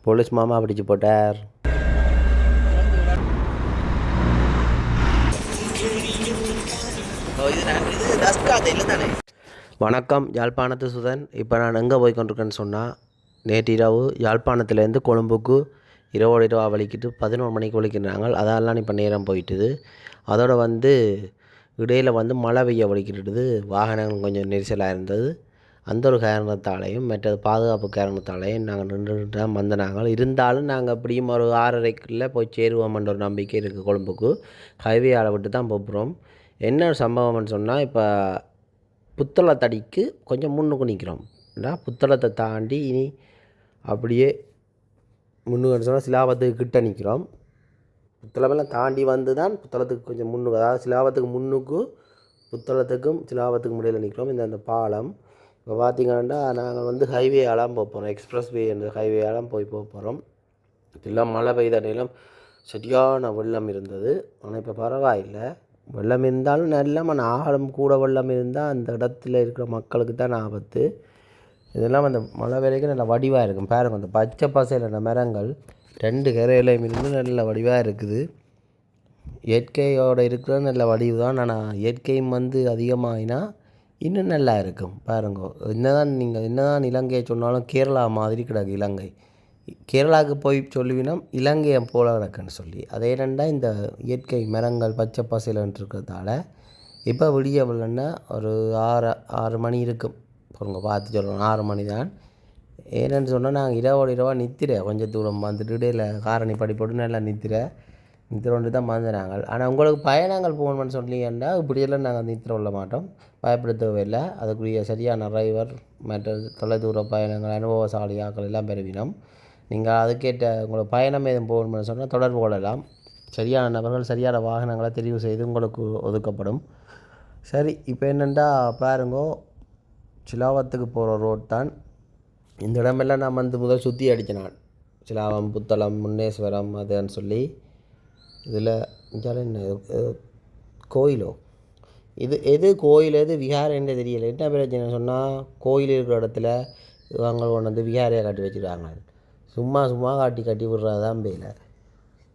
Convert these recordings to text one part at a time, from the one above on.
Police மாமா பிடிச்சு போட்டார். வணக்கம், யாழ்ப்பாணத்து சுதன். இப்போ நான் எங்கே போய் கொண்டிருக்கேன்னு சொன்னால், நேற்றிரவு யாழ்ப்பாணத்துலேருந்து கொழும்புக்கு இரவோடு இரவாக வலிக்கிட்டு 11 மணிக்கு வலிக்கிறாங்க. அதெல்லாம் இப்போ நேரம் போயிட்டுது. அதோட இடையில் மழை பெய்ய வலிக்கிட்டுது. வாகனங்கள் கொஞ்சம் நெரிசலாக இருந்தது. அந்த ஒரு காரணத்தாலையும் மற்றது பாதுகாப்பு காரணத்தாலையும் நாங்கள் நின்றுட்டு தான் வந்தனாங்க. இருந்தாலும் நாங்கள் எப்படியும் ஒரு 6:30க்குள்ளே போய் சேருவோம்ன்ற ஒரு நம்பிக்கை இருக்குது. கொழும்புக்கு ஹைவே ஆளை விட்டு தான் போகிறோம். என்ன ஒரு சம்பவம்னு சொன்னால், இப்போ புத்தளத்தடிக்கு கொஞ்சம் முன்னுக்கு நிற்கிறோம். புத்தளத்தை தாண்டி இனி அப்படியே முன்னுக்கு சொன்னால் சிலாபத்துக்கு கிட்ட நிற்கிறோம். புத்தளமெல்லாம் தாண்டி வந்து தான் புத்தளத்துக்கு கொஞ்சம் முன்னுக்கு, அதாவது சிலாபத்துக்கு முன்னுக்கு புத்தளத்துக்கும் சிலாபத்துக்கும் முடியல நிற்கிறோம். அந்த பாலம் இப்போ பார்த்திங்கன்னா நாங்கள் ஹைவே ஆளாம் போக போகிறோம். எக்ஸ்பிரஸ் வே என்ற ஹைவே ஆளாம் போக போகிறோம். எல்லாம் மழை பெய்த நேரம் சரியான வெள்ளம் இருந்தது. ஆனால் இப்போ பரவாயில்லை. வெள்ளம் இருந்தாலும் நல்ல ஆழம் கூட வெள்ளம் இருந்தால் அந்த இடத்துல இருக்கிற மக்களுக்கு தான் ஆபத்து. இதெல்லாம் அந்த மழை வரைக்கும் நல்ல வடிவாக இருக்கும். பாருங்கள், அந்த பச்சை பசையில் மரங்கள் 2 கரையிலையும் இருந்து நல்ல வடிவாக இருக்குது. இயற்கையோடு இருக்கிறது நல்ல வடிவு தான். ஆனால் இயற்கையும் அதிகமாகினா இன்னும் நல்லா இருக்கும். பாருங்க, என்னதான் இலங்கையை சொன்னாலும் கேரளா மாதிரி கிடக்கு இலங்கை. கேரளாவுக்கு போய் சொல்லுவினா இலங்கையை போல கிடக்குன்னு சொல்லி. அதே என்னென்னா இந்த இயற்கை மரங்கள் பச்சை பசைலன்ட்டு இருக்கிறதால இப்போ விடியவில்லைன்னா ஒரு 6 மணி இருக்கும். பாருங்க, பார்த்து சொல்லணும், 6 மணி தான். ஏன்னு சொன்னால் நாங்கள் இரவாக நிற்கிறேன். கொஞ்சம் தூரம் இடையில் காரணி படிப்போட்டு நல்லா நித்திரோண்டு தான் வந்துடுறாங்க. ஆனால் உங்களுக்கு பயணங்கள் போகணும்னு சொல்லிங்கன்னா இப்படியெல்லாம் நாங்கள் நித்திர விட மாட்டோம். பயப்பட தேவையில்லை. அதுக்குரிய சரியான டிரைவர் மற்ற தொலைதூர பயணங்கள் அனுபவசாலி ஆக்கள் எல்லாம் பெறுவினோம். நீங்கள் அதுக்கேற்ற உங்களுக்கு பயணம் எதுவும் போகணும்னு சொன்னால் தொடர்பு கொள்ளலாம். சரியான நபர்கள் சரியான வாகனங்களை தெரிவு செய்து உங்களுக்கு ஒதுக்கப்படும். சரி, இப்போ என்னென்னா பாருங்கோ, சிலாவத்துக்கு போகிற ரோட் தான் இந்த இடமெல்லாம் நான் முதல் சுற்றி அடித்தேன். நான் சிலாவம், புத்தளம், முன்னேஸ்வரம் அதுன்னு சொல்லி. இதில் என்ன கோயிலோ, எது கோயில் எது விஹாரன்னு தெரியலை. என்ன பிரச்சனை சொன்னால், கோயில் இருக்கிற இடத்துல இவங்க விஹாரையை கட்டி வச்சுருக்காங்க. சும்மா கட்டி விடுறதான் பேல.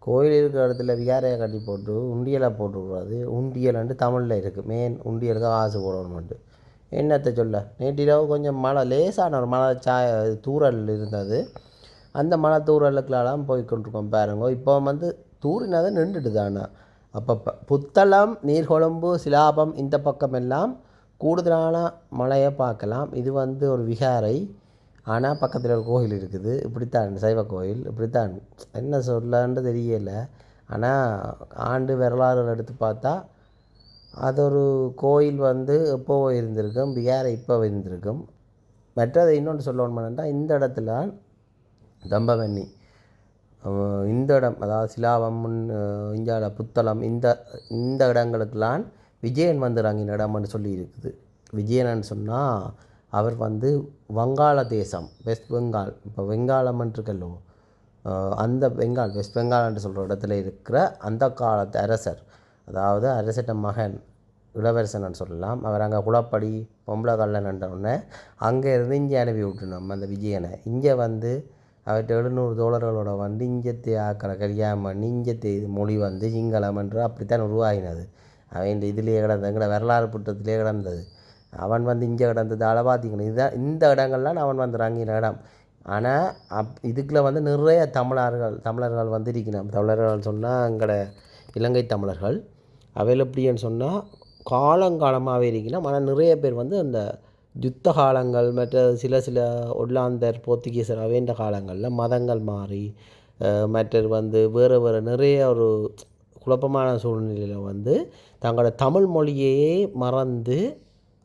கோயில் இருக்கிற இடத்துல விஹாரையை கட்டி போட்டு உண்டியலை போட்டு விடுறது. உண்டியல்ன்ட்டு தமிழில் இருக்குது. மெயின் உண்டியலுக்கு காசு போடணும்ட்டு. என்னத்தை சொல்ல, நேற்றிரவு கொஞ்சம் மழை, லேசான ஒரு மழை தூறல் இருந்தது. அந்த மழை தூறலுக்கெல்லாம் போய்கொண்டிருக்கோம். பாருங்க, இப்போ தூரினதை நின்றுட்டு தானே. அப்போ புத்தளம், நீர்கொழும்பு, சிலாபம் இந்த பக்கமெல்லாம் கூடுதலான மழையை பார்க்கலாம். இது ஒரு விகாரை. ஆனால் பக்கத்தில் ஒரு கோயில் இருக்குது. இப்படித்தான் சைவ கோயில். இப்படித்தான் என்ன சொல்லன்னு தெரியலை. ஆனால் ஆண்டு வரலாறுகள் எடுத்து பார்த்தா அது ஒரு கோயில் எப்போவோ இருந்திருக்கும். விகாரை இப்போ இருந்திருக்கும். மற்றது இன்னொன்று சொல்லணும்னா, இந்த இடத்துல தம்பவன்னி இந்த இடம், அதாவது சிலாவம், இஞ்சால புத்தளம், இந்த இடங்களுக்கெல்லாம் விஜயன் இறங்கின இடம்னு சொல்லி இருக்குது. விஜயன்னு சொன்னால் அவர் வங்காளதேசம், வெஸ்ட் பெங்கால், இப்போ வெங்காளம்னு இருக்கல்லோ, அந்த பெங்கால், வெஸ்ட் பெங்கால்னு சொல்கிற இடத்துல இருக்கிற அந்த காலத்து அரசர், அதாவது அரசட்ட மகன், இளவரசன் சொல்லலாம். அவர் அங்கே குளப்படி பொம்பளை கல்லன்ன்றவுடனே அங்கே இருந்து இங்கே அனுப்பி விட்டுனோம் அந்த விஜயனை. இங்கே அவர்கிட்ட 700 தோழர்களோட இஞ்சத்தை ஆக்கிற கல்யாணம் பண்ணி இஞ்சத்தை மொழி சிங்களம் என்று அப்படித்தான் உருவாகினது. அவன் இதுலேயே கிடந்தது, வரலாறு புத்தகத்திலே கிடந்தது. அவன் இங்கே கிடந்ததால் பார்த்திக்கணும். இதுதான் இந்த இடங்கள்லாம் அவன் இறங்கின இடம். ஆனால் இதுக்குள்ளே நிறைய தமிழர்கள் இருக்கணும். தமிழர்கள் சொன்னால் எங்களோட இலங்கை தமிழர்கள். அவையில் எப்படின்னு சொன்னால் காலங்காலமாகவே இருக்கணும். ஆனால் நிறைய பேர் அந்த யுத்த காலங்கள் மற்ற சில ஒல்லாந்தர், போர்த்துகீசர் அவைன்ற காலங்களில் மதங்கள் மாறி மற்ற வேறு நிறைய ஒரு குழப்பமான சூழ்நிலையில் தங்களோட தமிழ் மொழியையே மறந்து,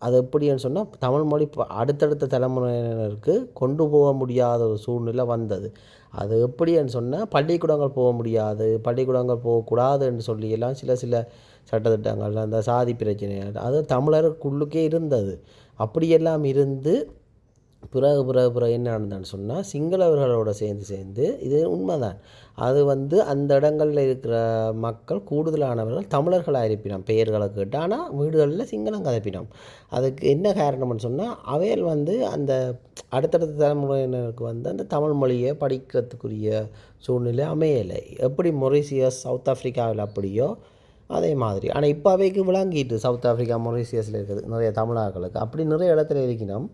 அது எப்படின்னு சொன்னால் தமிழ் மொழி அடுத்தடுத்த தலைமுறையினருக்கு கொண்டு போக முடியாத ஒரு சூழ்நிலை வந்தது. அது எப்படின்னு சொன்னால், பள்ளிக்கூடங்கள் போக முடியாது, பள்ளிக்கூடங்கள் போகக்கூடாதுன்னு சொல்லியெல்லாம் சில சட்டத்திட்டங்கள், அந்த சாதி பிரச்சனை அது தமிழருக்குள்ளுக்கே இருந்தது. அப்படியெல்லாம் இருந்து பிறகு என்ன நடந்தான்னு சொன்னால் சிங்களவர்களோட சேர்ந்து இது உண்மைதான். அது அந்த இடங்களில் இருக்கிற மக்கள் கூடுதலானவர்கள் தமிழர்களாக இருப்பினோம் பெயர்களை கேட்டு. ஆனால் வீடுகளில் சிங்களம் கதைப்பினோம். அதுக்கு என்ன காரணம்னு சொன்னால் அவைகள் அந்த அடுத்தடுத்த தலைமுறையினருக்கு அந்த தமிழ் மொழியை படிக்கிறதுக்குரிய சூழ்நிலை அமையலை. எப்படி மொரீசியஸ் சவுத் ஆஃப்ரிக்காவில் அப்படியோ அதே மாதிரி. ஆனால் இப்போ அவைக்கு விளங்கிட்டு சவுத் ஆஃப்ரிக்கா மொரீசியஸில் இருக்குது நிறைய தமிழர்களுக்கு. அப்படி நிறைய இடத்துல இருக்கணும்,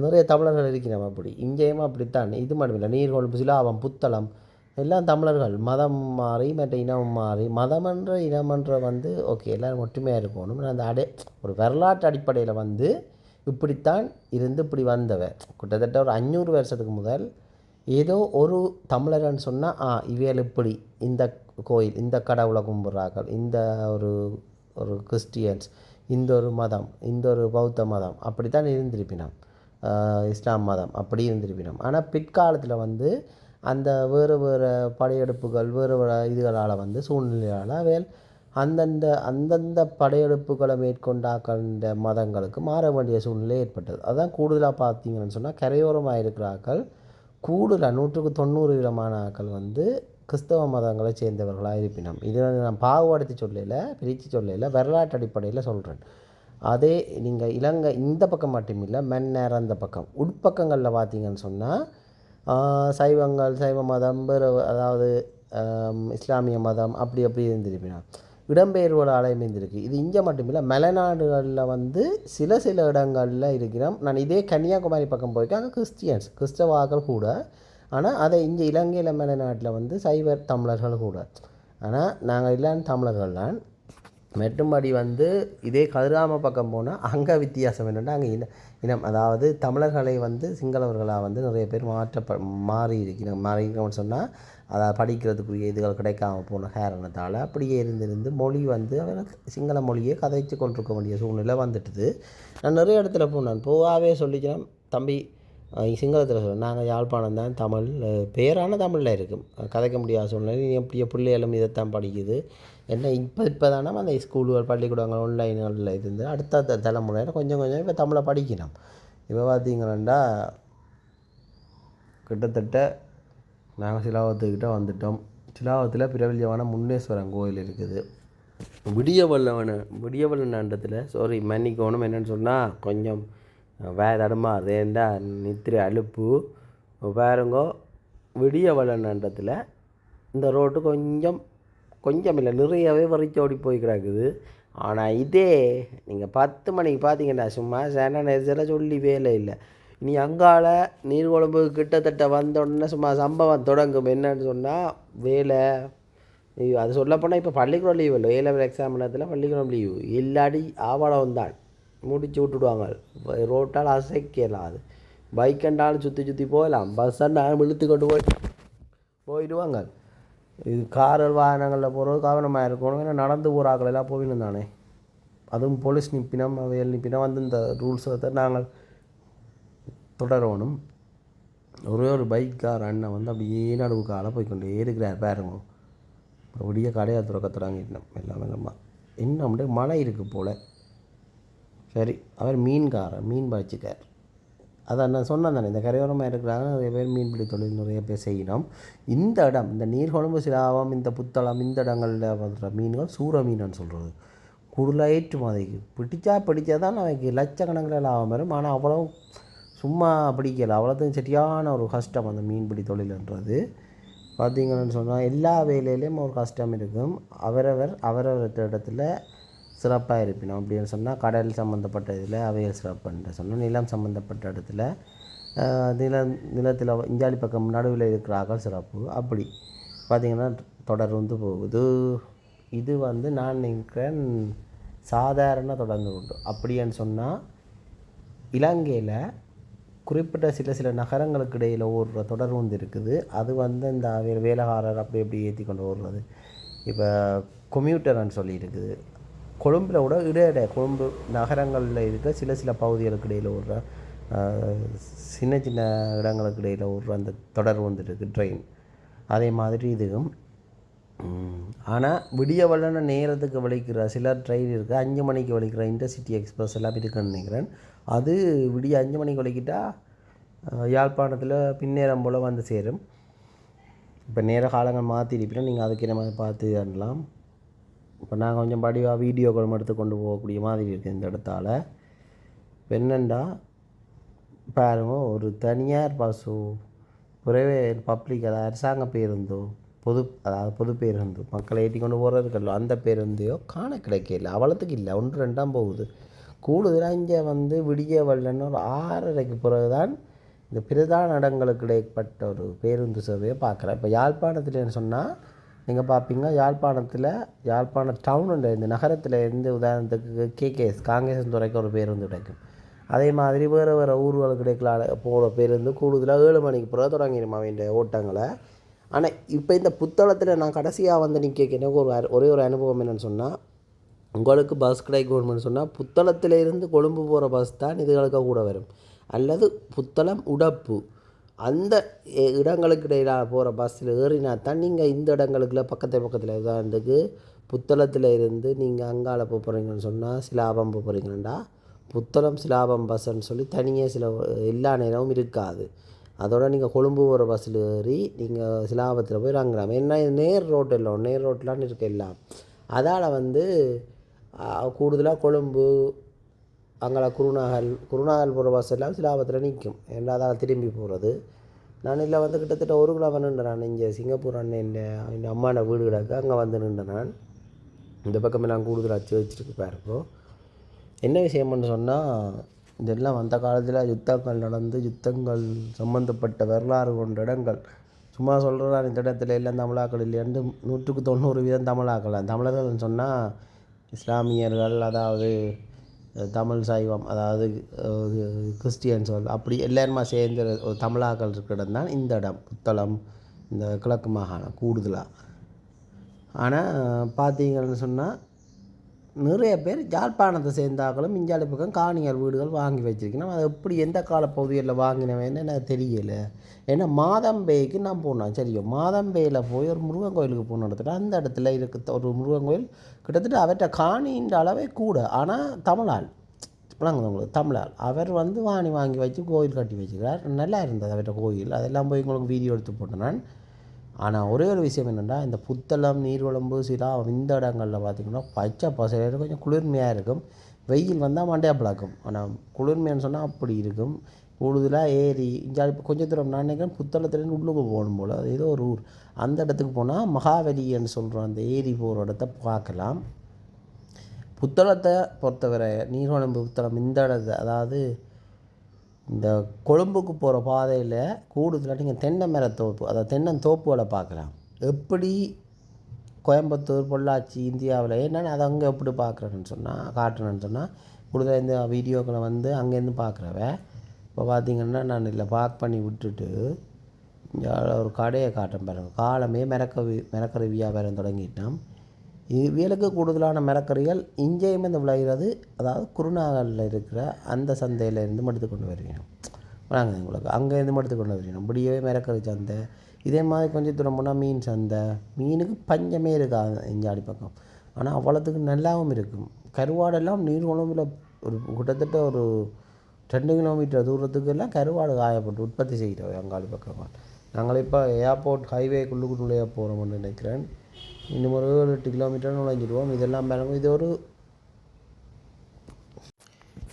நிறைய தமிழர்கள் இருக்கிறோம். அப்படி இங்கேயும் அப்படித்தான். இது மட்டும் இல்லை, நீர்கொழும்பு, சிலாவம், புத்தளம் எல்லாம் தமிழர்கள். மதம் மாறி மற்ற இனம் மாறி மதமன்ற இனமன்ற ஓகே எல்லோரும் ஒற்றுமையாக இருக்கணும். அந்த ஒரு வரலாற்று அடிப்படையில் இப்படித்தான் இருந்து இப்படி வந்தவ கிட்டத்தட்ட ஒரு 500 வருஷத்துக்கு முதல் ஏதோ ஒரு தமிழர்னு சொன்னால் இவையில் இப்படி இந்த கோயில் இந்த கடவுளை கும்பிட்றார்கள், இந்த ஒரு கிறிஸ்டியன்ஸ், இந்த ஒரு மதம், இந்த ஒரு பௌத்த மதம் அப்படித்தான் இருந்திருப்பினோம், இஸ்லாம் மதம் அப்படி இருந்திருப்பினோம். ஆனால் பிற்காலத்தில் அந்த வேறு வேறு படையெடுப்புகள் வேறு வேறு இதுகளால் சூழ்நிலையால் அவையில் அந்தந்த படையெடுப்புகளை மேற்கொண்டாக்கள மதங்களுக்கு மாற வேண்டிய சூழ்நிலை ஏற்பட்டது. அதுதான் கூடுதலாக பார்த்தீங்கன்னு சொன்னால் கரையோரமாக இருக்கிறார்கள் கூடுதலாக 190% ஆக்கள் கிறிஸ்தவ மதங்களை சேர்ந்தவர்களாக இருப்பினோம். இதில் நான் பாகுபடுத்தி சொல்லலை, பிரித்து சொல்லலை, வரலாற்று அடிப்படையில் சொல்கிறேன். அதே நீங்கள் இலங்கை இந்த பக்கம் மட்டுமில்லை, மன்னர் அந்த பக்கம் உட்பக்கங்களில் பார்த்தீங்கன்னு சொன்னால் சைவங்கள், சைவ மதம் வேறு, அதாவது இஸ்லாமிய மதம் அப்படி இருந்திருப்பினோம். இடம்பெயர்வுகளால் அமைந்திருக்கு. இது இங்கே மட்டுமில்லை, மலைநாடுகளில் சில இடங்களில் இருக்கிறோம். நான் இதே கன்னியாகுமரி பக்கம் போய்ட்டு அங்கே கிறிஸ்தவாக்கள் கூட. ஆனால் அதை இங்கே இலங்கையில் மலைநாட்டில் சைவ தமிழர்கள் கூட. ஆனால் நாங்கள் இல்லாமல் தமிழர்கள் தான். மெட்டும்படி இதே கதிராம பக்கம் போனால் அங்கே வித்தியாசம் என்னென்னா அங்கே இனம் அதாவது தமிழர்களை சிங்களவர்களாக நிறைய பேர் மாறி இருக்கிறோம்னு சொன்னால் அதை படிக்கிறதுக்குரிய இதுகள் கிடைக்காம போன காரணத்தால் அப்படியே இருந்து மொழி அவர் சிங்கள மொழியை கதைச்சு கொண்டிருக்க வேண்டிய சூழ்நிலை வந்துட்டுது. நான் நிறைய இடத்துல போனேன், போகாவே சொல்லிக்கிறேன் தம்பி சிங்களத்தில் சொல்ல நாங்கள் யாழ்ப்பாணம் தான், தமிழ் பேரான தமிழில் இருக்கும், கதைக்க முடியாத சூழ்நிலை. எப்படியோ பிள்ளைகளும் இதைத்தான் படிக்குது. என்ன இப்போ தானே அந்த ஸ்கூலுகள் பள்ளிக்கூடங்கள் ஆன்லைன்களில் இருந்து அடுத்த தலைமுறையில் கொஞ்சம் இப்போ தமிழை படிக்கணும். இப்போ பார்த்தீங்கன்னா கிட்டத்தட்ட நாங்கள் சிலாவத்துக்கிட்ட வந்துட்டோம். சிலாவத்தில் பிரபல்யமான முன்னேஸ்வரன் கோயில் இருக்குது. விடியவல்லண்டத்தில் மன்னிக்கணும் என்னென்னு சொன்னால் கொஞ்சம் தடுமாறுது, ஏண்டா நித்திரை அலுப்பு பாருங்கோ. விடியவல்லண்டத்தில் இந்த ரோட்டு கொஞ்சம் இல்லை நிறையவே வரிச்சோடி போய் கிடக்குது. ஆனால் இதே நீங்கள் 10 மணிக்கு பார்த்தீங்கன்னா சும்மா சேன நெரிசலில் சொல்லி வேலை இல்லை. இனி அங்கால நீர்கொழும்பு கிட்டத்தட்ட வந்தோடனே சும்மா சம்பவம் தொடங்கும். என்னன்னு சொன்னால் வேலை அது சொல்லப்போனால் இப்போ பள்ளிக்கூடம் லீவ் இல்லை, A-level எக்ஸாம் நேரத்தில் பள்ளிக்கூடம் லீவு இல்லாடி ஆவணம் தான் முடிச்சு விட்டுடுவாங்க. ரோட்டால் அசைக்கலாம், அது பைக்கண்டாலும் சுற்றி போகலாம், பஸ்ஸாண்டாலும் இழுத்து கொண்டு போயிடுவாங்க. இது கார்கள் வாகனங்களில் போகிறது கவனமாக இருக்கணும். ஏன்னா நடந்து போகிறாக்கள் எல்லாம் போயின்னு தானே, அதுவும் போலீஸ் நிற்பினம் அவையல் நிற்பினம் இந்த ரூல்ஸை நாங்கள் தொடரணும். ஒரு பைக்கார் அண்ணன் அப்படியே நடுவுக்கால போய்கொண்டே இருக்கிறார் பாருங்க. விடிய கடையாக துறக்க தொடங்கிட்டோம் எல்லாமே. இன்னும் மழை இருக்குது போல். சரி, அவர் மீன் பாய்ச்சிக்கார். அதான் நான் சொன்னேன் தானே, இந்த கரையோரமாக இருக்கிறாங்க நிறைய பேர் மீன்பிடி தொழில் நிறைய பேர் செய்யணும். இந்த இடம் இந்த நீர்கொழும்பு, சிலாவம், இந்த புத்தளம் இந்த இடங்களில் வர்ற மீன்கள் சூற மீனான்னு சொல்கிறது. குடலாயிற்று மாதிரிக்கு பிடிச்சா தான் அவைக்கு லட்சக்கணக்கில் லாபம் வரும். ஆனால் அவ்வளோ சும்மா பிடிக்கலை, அவ்வளோத்தையும் சரியான ஒரு கஷ்டம் அந்த மீன்பிடி தொழில்ன்றது. பார்த்திங்கன்னு சொன்னால் எல்லா வேலையிலையும் ஒரு கஷ்டம் இருக்கும். அவரவர் இடத்துல சிறப்பாக இருப்பினோம். அப்படின்னு சொன்னால் கடல் சம்மந்தப்பட்ட இதில் அவைகள் சிறப்புன்ற சொன்னால் நிலம் சம்மந்தப்பட்ட இடத்துல நிலத்தில் இஞ்சாலி பக்கம் நடுவில் இருக்கிறார்கள் சிறப்பு. அப்படி பார்த்திங்கன்னா தொடர்ந்து போகுது. இது நான் நினைக்கிறேன் சாதாரண தொடர்ந்து உண்டு. அப்படின்னு சொன்னால் இலங்கையில் குறிப்பிட்ட சில நகரங்களுக்கு இடையில் ஓடுற தொடர்ந்து இருக்குது. அது இந்த வேலைக்காரர் அப்படி ஏற்றி கொண்டு ஓடுறது. இப்போ கொம்யூட்டர்னு சொல்லி இருக்குது. கொழும்பில் கூட இடையிட கொழும்பு நகரங்களில் இருக்க சில பகுதிகளுக்கு இடையில் ஓடுற சின்ன இடங்களுக்கு இடையில் ஓடுற அந்த தொடர் இருக்குது ட்ரெயின். அதே மாதிரி இதுவும். ஆனால் விடிய வல்லன நேரத்துக்கு வலிக்கிற சில ட்ரெயின் இருக்குது, 5 மணிக்கு வலிக்கிற இன்டர்சிட்டி எக்ஸ்பிரஸ் எல்லாம் இருக்குன்னு நினைக்கிறேன். அது விடிய 5 மணிக்கு வலிக்கிட்டால் யாழ்ப்பாணத்தில் பின்னேரம் போல் வந்து சேரும். இப்போ நேர காலங்கள் மாற்றிருப்பினா நீங்கள் அதுக்கு என்ன மாதிரி பார்த்து பண்ணலாம். இப்போ நான் கொஞ்சம் படிவாக வீடியோ கூட எடுத்து கொண்டு போகக்கூடிய மாதிரி இருக்குது இந்த இடத்தால். இப்போ என்னென்னா பாருங்க, ஒரு தனியார் பஸ்ஸோ பிரைவேட் பப்ளிக் அதாவது அரசாங்க பேருந்தோ அதாவது பொது பேருந்து மக்களை ஏற்றி கொண்டு போகிறதுக்கല്ലോ அந்த பேருந்தையோ காண கிடைக்கல. அவ்வளோத்துக்கு இல்லை, 1-2 போகுது. கூடுதலாக இங்கே வந்து விடிய வரலன்னு ஒரு 6:30க்கு பிறகு தான் இந்த பிரதான இடங்களுக்கு இடைப்பட்ட ஒரு பேருந்து சேவையை பார்க்குறேன். இப்போ யாழ்ப்பாணத்துலன்னு சொன்னால் நீங்கள் பார்ப்பீங்க, யாழ்ப்பாண டவுனில் இந்த நகரத்தில் இருந்து உதாரணத்துக்கு கேகேஎஸ் காங்கேசன் துறைக்கு ஒரு பேருந்து கிடைக்கும். அதே மாதிரி வேறு ஊர்களுக்கு கிடைக்கல போகிற பேருந்து கூடுதலாக 7 மணிக்கு பிறகு தொடங்கிடுமா வேண்டிய ஓட்டங்களை. ஆனால் இப்போ இந்த புத்தளத்தில் நான் கடைசியாக வந்து எனக்கு ஒரே ஒரு அனுபவம் என்னென்னு சொன்னால், உங்களுக்கு பஸ் கிடைக்கும்னு சொன்னால் புத்தளத்தில் இருந்து கொழும்பு போகிற பஸ் தான் இதுகளுக்கு கூட வரும். அல்லது புத்தளம் உடப்பு அந்த இடங்களுக்கு இடையில போகிற பஸ்ஸில் ஏறினா தான் நீங்கள் இந்த இடங்களுக்குள்ள பக்கத்தில் உதாரணத்துக்கு புத்தளத்தில் இருந்து நீங்கள் அங்காள போகிறீங்கன்னு சொன்னால் சிலாபம் போகிறீங்கன்னா புத்தளம் சிலாபம் பஸ்ஸுன்னு சொல்லி தனியாக சில எல்லா நேரமும் இருக்காது. அதோட நீங்கள் கொழும்பு போகிற பஸ்ஸில் ஏறி நீங்கள் சிலாபத்தில் போய் இறங்கலாம். ஏன்னா இது நேர் ரோட்டெலாம் இருக்க எல்லாம். அதால் வந்து கூடுதலாக கொழும்பு அங்கே குருநாகல் போகிற பஸ் எல்லாம் சிலாபத்தில் நிற்கும். ஏன்னா அதால் திரும்பி போகிறது. நான் இல்லை வந்து கிட்டத்தட்ட 1 கிலோ நின்றேன். இங்கே சிங்கப்பூர் என் அம்மாவோட வீடு கிடக்கு, அங்கே வந்து நின்றேன். நான் இந்த பக்கமே நான் கூடுதலாக வச்சுருக்கு பாருப்போம். என்ன விஷயம்னு சொன்னால், இதெல்லாம் அந்த காலத்தில் யுத்தங்கள் சம்மந்தப்பட்ட வரலாறு கொண்ட இடங்கள். சும்மா சொல்கிறேன் இந்த இடத்துல எல்லாம் தமிழாக்கள் இல்லையாண்டு 100% தமிழாக்கள். தமிழர்கள்னு சொன்னால் இஸ்லாமியர்கள், அதாவது தமிழ் சைவம், அதாவது கிறிஸ்டியன்ஸ் அப்படி எல்லாருமா சேர்ந்து ஒரு தமிழாக்கள் இருக்கிற இடம் தான் இந்த இடம் புத்தளம், இந்த கிழக்கு மாகாணம் கூடுதலாக. ஆனால் பார்த்தீங்கன்னு சொன்னால் நிறைய பேர் யாழ்ப்பாணத்தை சேர்ந்தாக்களும் இஞ்சாலி பக்கம் காணியார் வீடுகள் வாங்கி வச்சுருக்கணும். அது எப்படி எந்த காலப்பகுதியில் வாங்கினவேன்னு எனக்கு தெரியலை. ஏன்னா மாதம்பேய்க்கு நான் போனேன். சரியோ, மாதம்பேயில் போய் ஒரு முருகன் கோயிலுக்கு போன இடத்துல அந்த இடத்துல இருக்க ஒரு முருகன் கோயில் கிட்டத்தட்ட அவர்கிட்ட காணின்ற அளவே கூட. ஆனால் தமிழால் உங்களுக்கு தமிழால் அவர் வந்து வாங்கி வச்சு கோயில் கட்டி வச்சுக்கிறார். நல்லா இருந்தது அவர்கிட்ட கோயில். அதெல்லாம் போய் உங்களுக்கு வீடியோ எடுத்து போட்டேன் நான். ஆனால் ஒரே ஒரு விஷயம் என்னென்னா, இந்த புத்தளம், நீர்வளம்பு, சிலா இந்த இடங்களில் பார்த்திங்கன்னா பச்சை பசையில் கொஞ்சம் குளிர்மையாக இருக்கும். வெயில் வந்தால் மண்டையாக பிளாக்கும். ஆனால் குளிர்மையான்னு சொன்னால் அப்படி இருக்கும். கூடுதலாக ஏரி இங்கே இப்போ கொஞ்சம் தூரம் நான் நினைக்கிறேன் புத்தளத்துலேருந்து உள்ளுக்கு போகணும் போல். அது ஏதோ ஒரு ஊர். அந்த இடத்துக்கு போனால் மகாவலின்னு சொல்கிறோம் அந்த ஏரி போகிற இடத்த பார்க்கலாம். புத்தளத்தை பொறுத்தவரை நீர்வளம்பு புத்தளம் இந்த இடத்து, அதாவது இந்த கொழும்புக்கு போகிற பாதையில் கூடுதலாக நீங்கள் தென்னை மரத்தோப்பு, அதாவது தென்னந்தோப்புகளை பார்க்கலாம். எப்படி கோயம்புத்தூர், பொள்ளாச்சி இந்தியாவில் என்னென்னு அதை அங்கே எப்படி காட்டுறேன்னு சொன்னால் கூடுதலாக இந்த வீடியோக்களை வந்து அங்கேருந்து பார்க்குறவ இப்போ பார்த்திங்கன்னா நான் இல்லை பார்க் பண்ணி விட்டுட்டு இங்கே ஒரு கடையை காட்டுறேன் பாருங்கள். காலமே மிரக்கறி வியாபாரம் தொடங்கிட்டோம். இவியலுக்கு கூடுதலான மிரக்கறிகள் இங்கேயுமே இந்த விளைகிறது, அதாவது குருநாகலில் இருக்கிற அந்த சந்தையிலேருந்து எடுத்து கொண்டு வருவீங்க. வராங்க உங்களுக்கு அங்கேருந்து எடுத்து கொண்டு வருவீங்க. இப்படியே மிரக்கறி சந்தை. இதே மாதிரி கொஞ்சம் தூரம் போனால் மீன் சந்தை. மீனுக்கு பஞ்சமே இருக்காது இஞ்சாடி பக்கம். ஆனால் அவ்வளோத்துக்கு நல்லாவும் இருக்கும். கருவாடெல்லாம் நீர்வளம்பில் ஒரு கிட்டத்தட்ட ஒரு 2 கிலோமீட்டர் தூரத்துக்கு எல்லாம் கருவாடு காயப்பட்டு உற்பத்தி செய்கிறோம் அங்காளி பக்கம். நாங்கள் இப்போ ஏர்போர்ட் ஹைவேக்குள்ளுக்குள்ளே போகிறோம்னு நினைக்கிறேன். இன்னும் ஒரு 7-8 கிலோமீட்டர் நுழைஞ்சிடுவோம். இதெல்லாம் பாருங்கள்.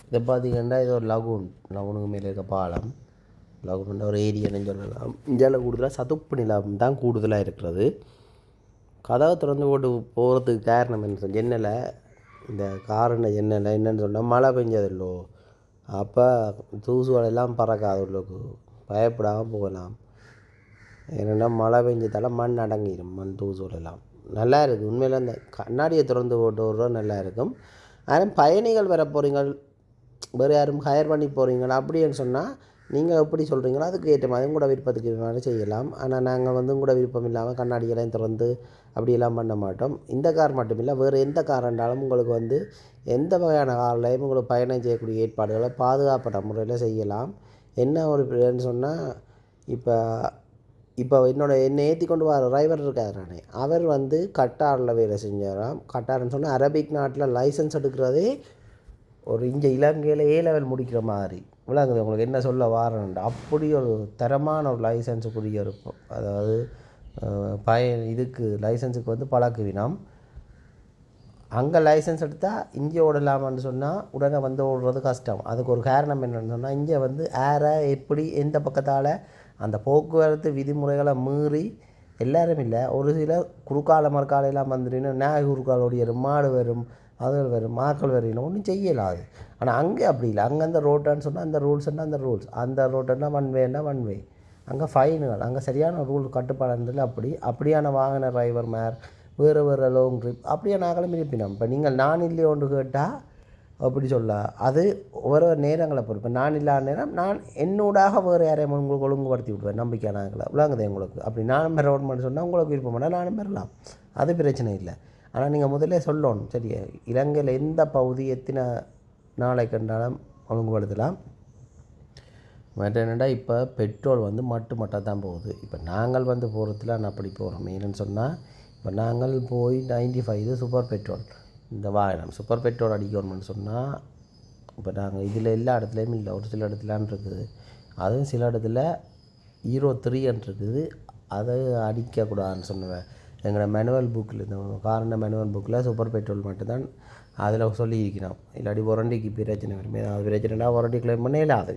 இதை பார்த்திங்கன்னா இது ஒரு லகுனுக்கு மேலே இருக்க பாலம். லகுன்ற ஒரு ஏரியான்னு சொல்லலாம். இந்தியாவில் கூடுதலாக சதுப்பு நிலம் தான் கூடுதலாக இருக்கிறது. கதவை திறந்து போட்டு போகிறதுக்கு காரணம் என்ன, ஜன்னலை இந்த காருண்ட ஜன்னலை என்னென்னு சொன்னால் மழை பெஞ்சதில்லோ, அப்போ தூசுகளெல்லாம் பறக்காது, உள்ளுக்கு பயப்படாமல் போகலாம். ஏன்னா மழை பெஞ்சதால் மண் அடங்கிடும், மண் தூசுகளெல்லாம் நல்லா இருக்குது. உண்மையில் அந்த கண்ணாடியை திறந்து போட்டு விட்றோம் நல்லா இருக்கும். ஆனால் பயணிகள் வர போகிறீங்க, வேறு யாரும் ஹயர் பண்ணி போகிறீங்களா அப்படின்னு சொன்னால் நீங்கள் எப்படி சொல்கிறீங்களோ அதுக்கு ஏற்ற மாதிரி கூட விருப்பத்துக்கு வேணாலும் செய்யலாம். ஆனால் நாங்கள் வந்து கூட விருப்பம் இல்லாமல் கண்ணாடிகளையும் திறந்து அப்படியெல்லாம் பண்ண மாட்டோம். இந்த கார் மட்டும் இல்லை, வேறு எந்த கார் இருந்தாலும் உங்களுக்கு வந்து எந்த வகையான கார்லையும் உங்களுக்கு பயணம் செய்யக்கூடிய ஏற்பாடுகளை பாதுகாப்பான முறையில் செய்யலாம். என்ன ஒரு பிள்ளைன்னு சொன்னால், இப்போ என்னை ஏற்றி கொண்டு வர டிரைவர் இருக்கார் நானே, அவர் வந்து கட்டாரில் வேலை செஞ்சாராம். கட்டார்னு சொன்னால் அரபிக் நாட்டில் லைசன்ஸ் எடுக்கிறதே ஒரு இங்கே இலங்கையில் ஏ லெவல் முடிக்கிற மாதிரி விளங்குது உங்களுக்கு என்ன சொல்ல வாரேன்டா அப்படி ஒரு தரமான ஒரு லைசன்ஸுக்குரிய இருக்கும். அதாவது இதுக்கு லைசன்ஸுக்கு வந்து பழக்குவினம் அங்கே லைசன்ஸ் எடுத்தால் இங்கே ஓடலாமான்னு சொன்னால் உடனே வந்து ஓடுறது கஷ்டம். அதுக்கு ஒரு காரணம் என்னென்னு சொன்னால் இங்கே வந்து ஏரை எப்படி எந்த பக்கத்தால் அந்த போக்குவரத்து விதிமுறைகளை மீறி எல்லோரும் இல்லை ஒரு சில குறுக்கால மறுக்காலையெல்லாம் வந்துட்டு நாய் குறுக்கால் ஓடிடும் மாடு வரும் அதுகள் வரும் மாக்கள் வரையிலும் ஒன்றும் செய்யலாது. ஆனால் அங்கே அப்படி இல்லை. அங்கே அந்த ரோட்டான்னு சொன்னால் அந்த ரூல்ஸ்னால் அந்த ரூல்ஸ் அந்த ரோட்டுன்னா ஒன் வேன்னா ஒன் வே அங்கே ஃபைனுகள் அங்கே சரியான ரூல் கட்டுப்பாடு இருந்ததில்ல. அப்படியான வாகன டிரைவர் மேர் வேறு லாங் ட்ரிப் அப்படியே நாங்களும் இருப்பினோம். இப்போ நீங்கள் நான் இல்லையே ஒன்று கேட்டால் அப்படி சொல்ல அது ஒரு நேரங்களை பொறுத்து. இப்போ நான் இல்லாத நேரம் நான் என்னோடாக வேறு யாரையும் உங்களுக்கு ஒழுங்குபடுத்தி விடுவேன் நம்பிக்கையானாங்களை விளங்குது உங்களுக்கு. அப்படி நானும் பெறணும்னு சொன்னால் உங்களுக்கு விருப்பமானா நானும் பெறலாம், அது பிரச்சனை இல்லை. ஆனால் நீங்கள் முதல்ல சொல்லணும் சரியா இலங்கையில் எந்த பகுதி எத்தனை நாளை கண்டாலும் ஒழுங்குபடுத்தலாம். மற்ற என்னென்னா இப்போ பெட்ரோல் வந்து மட்டும் தான் போகுது. இப்போ நாங்கள் வந்து போகிறதுல நான் அப்படி போகிறோம் ஏன்னு சொன்னால் இப்போ நாங்கள் போய் 95 இது சூப்பர் பெட்ரோல் இந்த வாகனம் சூப்பர் பெட்ரோல் அடிக்கணும்னு சொன்னால் இப்போ நாங்கள் இதில் எல்லா இடத்துலையும் இல்லை ஒரு சில இடத்துலான் இருக்குது. அதுவும் சில இடத்துல 03 இருக்குது அதை அடிக்கக்கூடாதுன்னு சொன்னுவேன். எங்களோட மேனுவல் புக்கில் இந்த காரண மேனுவல் புக்கில் சூப்பர் பெட்ரோல் மட்டும்தான் அதில் சொல்லியிருக்கிறோம். இல்லாட்டி வாரண்டிக்கு பிரச்சனை வருமே அது பிரச்சனைனா வாரண்டி கிளைம் பண்ண இல்லாது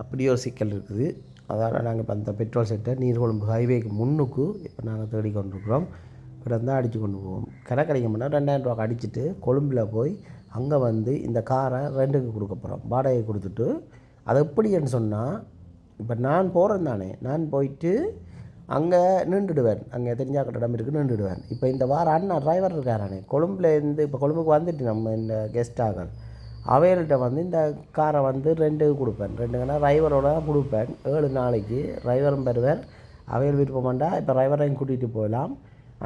அப்படி ஒரு சிக்கல் இருக்குது. அதனால் நாங்கள் இப்போ அந்த பெட்ரோல் செட்டை நீர்கொழும்பு ஹைவேக்கு முன்னுக்கு இப்போ நாங்கள் தேடிக்கொண்டிருக்கிறோம். இப்போ தான் அடித்து கொண்டு போவோம். கணக்கடிக்கணும்னா 2000 ரூபாய்க்கு அடிச்சுட்டு கொழும்பில் போய் அங்கே வந்து இந்த காரை ரெண்டுக்கு கொடுக்க போகிறோம். வாடகை கொடுத்துட்டு அது எப்படின்னு சொன்னால் இப்போ நான் போகிறேன் தானே நான் போயிட்டு அங்கே நின்றுடுவேன். அங்கே தெரிஞ்சா கட்டிடம் இருக்குது நின்றுடுவேன். இப்போ இந்த வாரம் அண்ணா டிரைவர் இருக்காரானே கொழும்புலேருந்து இப்போ கொழும்புக்கு வந்துட்டு நம்ம இந்த கெஸ்டாக அவைகள்கிட்ட வந்து இந்த காரை வந்து ரெண்டுக்கு கொடுப்பேன். ரெண்டுங்கன்னா டிரைவரோட கொடுப்பேன். 7 நாளைக்கு டிரைவரும் பெறுவார். அவையில் விருப்பமாண்டா இப்போ டிரைவரையும் கூட்டிகிட்டு போகலாம்.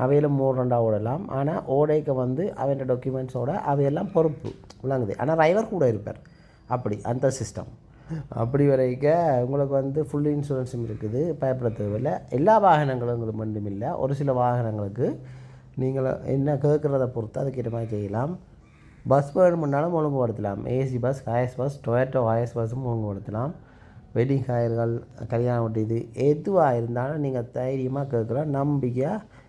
அவையிலும் 3 ஓடலாம். ஆனால் ஓடைக்கு வந்து அவையோட டாக்குமெண்ட்ஸோட அவையெல்லாம் பொறுப்பு விளங்குது. ஆனால் டிரைவர் கூட இருப்பார். அப்படி அந்த சிஸ்டம் அப்படி வரைக்க உங்களுக்கு வந்து ஃபுல் இன்சூரன்ஸும் இருக்குது. பயப்பட தேவையில்லை. எல்லா வாகனங்களும் மட்டும் இல்லை ஒரு சில வாகனங்களுக்கு நீங்கள் என்ன கேட்குறத பொறுத்து அதுக்கேற்ற மாதிரி செய்யலாம். பஸ் வேணுமுன்னாலும் ஒழுங்குபடுத்தலாம். AC bus Hiace bus Toyota Hiace பஸ்ஸும் ஒழுங்குபடுத்தலாம். வெட்டிங் ஹாயர்கள் கல்யாணம் வட்டி இது எதுவாக இருந்தாலும் நீங்கள் தைரியமாக கேட்கலாம். நம்பிக்கையாக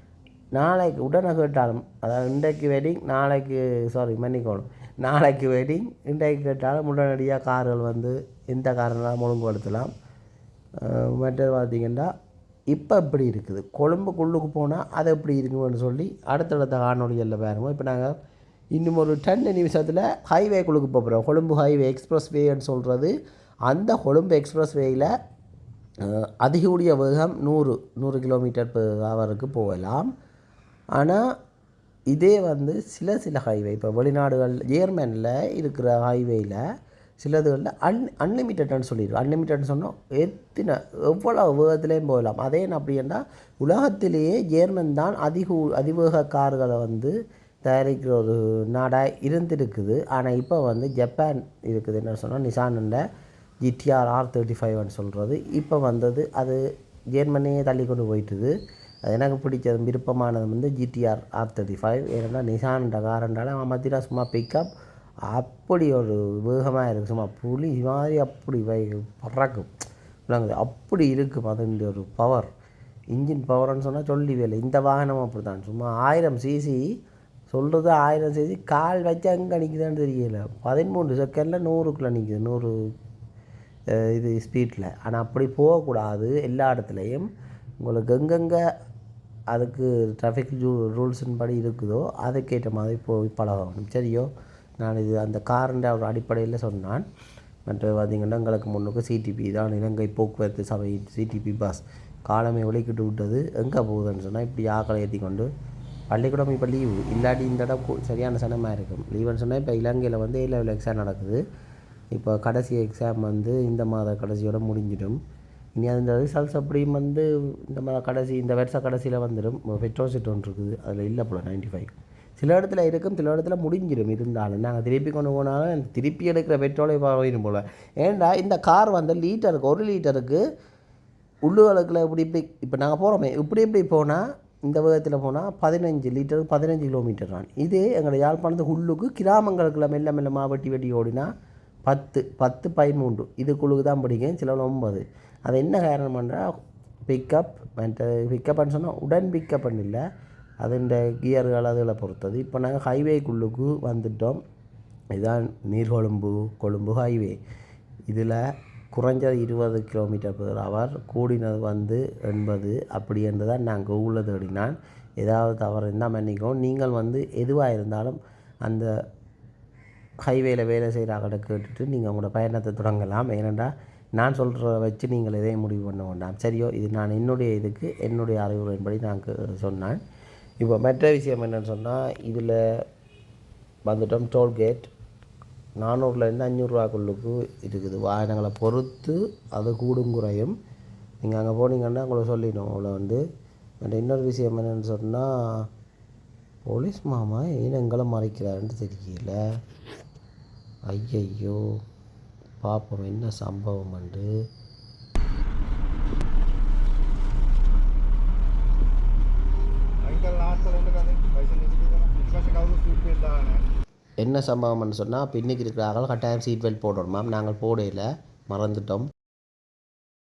நாளைக்கு உடனே கேட்டாலும் அதாவது இன்றைக்கு வெட்டிங் நாளைக்கு மன்னிக்கணும் நாளைக்கு வெட்டிங் இன்றைக்கு கேட்டாலும் உடனடியாக கார்கள் வந்து எந்த காரணம் ஒழுங்குபடுத்தலாம். மற்றது பார்த்திங்கன்னா இப்போ எப்படி இருக்குது கொழும்புக்குள்ளுக்கு போனால் அது எப்படி இருக்குன்னு சொல்லி அடுத்தடுத்த காணொலிகளில் பாருங்கள். இப்போ நாங்கள் இன்னும் ஒரு 10 நிமிஷத்தில் ஹைவேக்குள்ளுக்கு போகிறோம். கொழும்பு ஹைவே எக்ஸ்பிரஸ் வேன்னு சொல்கிறது. அந்த கொழும்பு எக்ஸ்பிரஸ் வேயில் அதிகூடிய வேகம் 100 கிலோமீட்டர் பெர் ஹவருக்கு போகலாம். ஆனால் இதே வந்து சில ஹைவே இப்போ வெளிநாடுகள் ஜெர்மனில் இருக்கிற ஹைவேயில் சிலதுகளில் அன்லிமிட்டட்னு சொல்லிடுவோம். அன்லிமிட்டட்னு சொன்னால் எவ்வளோ வேகத்துலேயும் போகலாம். அதே என்ன அப்படின்னா உலகத்திலேயே ஜெர்மன் தான் அதிவேக கார்களை வந்து தயாரிக்கிற ஒரு நாடாக இருந்திருக்குது. ஆனால் இப்போ வந்து ஜப்பான் இருக்குது என்ன சொன்னால் நிசானில் GTR R35 சொல்கிறது இப்போ வந்தது. அது ஜெர்மனியே தள்ளி கொண்டு போயிட்டுது. அது எனக்கு பிடிச்சது விருப்பமானது வந்து GTR R35. ஏன்னா நிசான்ன்ற காரண்டால் அவன் மத்தியில் சும்மா பிக்கப் அப்படி ஒரு வேகமாக இருக்குது. சும்மா புலி மாதிரி அப்படி பறக்கும் விளங்குது அப்படி இருக்கும். அது இந்த ஒரு பவர் இன்ஜின் பவர்னு சொன்னால் சொல்லி வேலை. இந்த வாகனம் அப்படி தான் சும்மா 1000 cc சொல்கிறது 1000 cc கால் வச்சு அங்கே நிற்குதான்னு தெரியல. 13 செகண்டில் 100க்குள்ளே நிற்குது 100 இது ஸ்பீடில். ஆனால் அப்படி போகக்கூடாது. எல்லா இடத்துலையும் உங்களுக்கு எங்கெங்கே அதுக்கு டிராஃபிக் ரூல்ஸின் படி இருக்குதோ அதுக்கேற்ற மாதிரி போய் பழகணும் சரியோ. நான் இது அந்த காரண்ட ஒரு அடிப்படையில் சொன்னான். மற்ற பார்த்திங்கன்னா எங்களுக்கு முன்னுக்கு CTP தான் இலங்கை போக்குவரத்து சபை CTP பஸ் காலமே விலைக்கிட்டு விட்டது. எங்கே போகுதுன்னு சொன்னால் இப்படி ஆக்களை ஏற்றி கொண்டு பள்ளிக்கூடம் இப்போ லீவு இல்லாட்டி இந்த இடம் சரியான சனமாக இருக்கும். லீவுன்னு சொன்னால் இப்போ இலங்கையில் வந்து A level எக்ஸாம் நடக்குது. இப்போ கடைசி எக்ஸாம் வந்து இந்த மாத கடைசியோடு முடிஞ்சிடும். இனி அந்த ரிசல்ட்ஸ் அப்படியும் வந்து இந்த மாதிரி இந்த வருஷ கடைசியில் வந்துடும். பெட்ரோல் செட் ஒன்று இருக்குது அதில் இல்லை போல் 95 சில இடத்துல இருக்கும் சில இடத்துல முடிஞ்சிடும். இருந்தாலும் நாங்கள் திருப்பி கொண்டு போனாலும் திருப்பி எடுக்கிற பெட்ரோலை போயிடும் போல். ஏன்டா இந்த கார் வந்து லிட்டருக்கு 1 லிட்டருக்கு உள்ளுகளுக்குள்ள இப்படி இப்போ நாங்கள் போகிறோமே இப்படி போனால் இந்த வேகத்தில் போனால் 15 லிட்டருக்கு 15 கிலோமீட்டர் தான். இதே எங்களோட யாழ்ப்பாணத்து உள்ளுக்கு கிராமங்களுக்குள்ள மெல்ல மெல்ல வெட்டி வெட்டி ஓடினா 10 13 இதுக்குள்ளுக்கு தான் பிடிக்கும், சில 9. அது என்ன காரணம் பண்ணுறா பிக்கப் பிக்கப்னு சொன்னால் உடன் பிக்கப்னு இல்லை, அதுண்ட கியர்கள் அதில் பொறுத்தது. இப்போ நாங்கள் ஹைவேக்குள்ளுக்கு வந்துட்டோம். இதுதான் கொழும்பு ஹைவே. இதில் குறைஞ்சது 20 km/h, கூடினது 80 அப்படி என்று தான் நான் கூகுளில் தேடினான். ஏதாவது தவறு இருந்தால் மன்னிக்கும். நீங்கள் எதுவாக இருந்தாலும் அந்த ஹைவேயில் வேலை செய்கிறாங்கிட்ட கேட்டுட்டு நீங்கள் உங்களோட பயணத்தை தொடங்கலாம். ஏனென்றால் நான் சொல்கிறத வச்சு நீங்கள் எதையும் முடிவு பண்ண வேண்டாம், சரியோ? இது நான் என்னுடைய அறிவுரையின்படி நான் சொன்னேன். இப்போ மற்ற விஷயம் என்னென்னு சொன்னால், இதில் வந்துட்டோம் டோல்கேட் 400லேருந்து 500 ரூபாக்குள்ளுக்கு இருக்குது. வாகனங்களை பொறுத்து அது கூடும் குறையும். நீங்கள் அங்கே போனீங்கன்னா உங்களை சொல்லிடும். அவ்வளோ இன்னொரு விஷயம் என்னென்னு சொன்னால், போலீஸ் மாமா ஏன் எங்களை மறைக்கிறாருன்னு தெரியல. ஐயையோ, பார்ப்போம் என்ன சம்பவம் உண்டு. என்ன சம்பவம்னு சொன்னால், பின்னுக்கு இருக்கிறார்கள் கட்டாயம் சீட் பெல்ட் போடணும் மேம். நாங்கள் போடையில் மறந்துட்டோம்.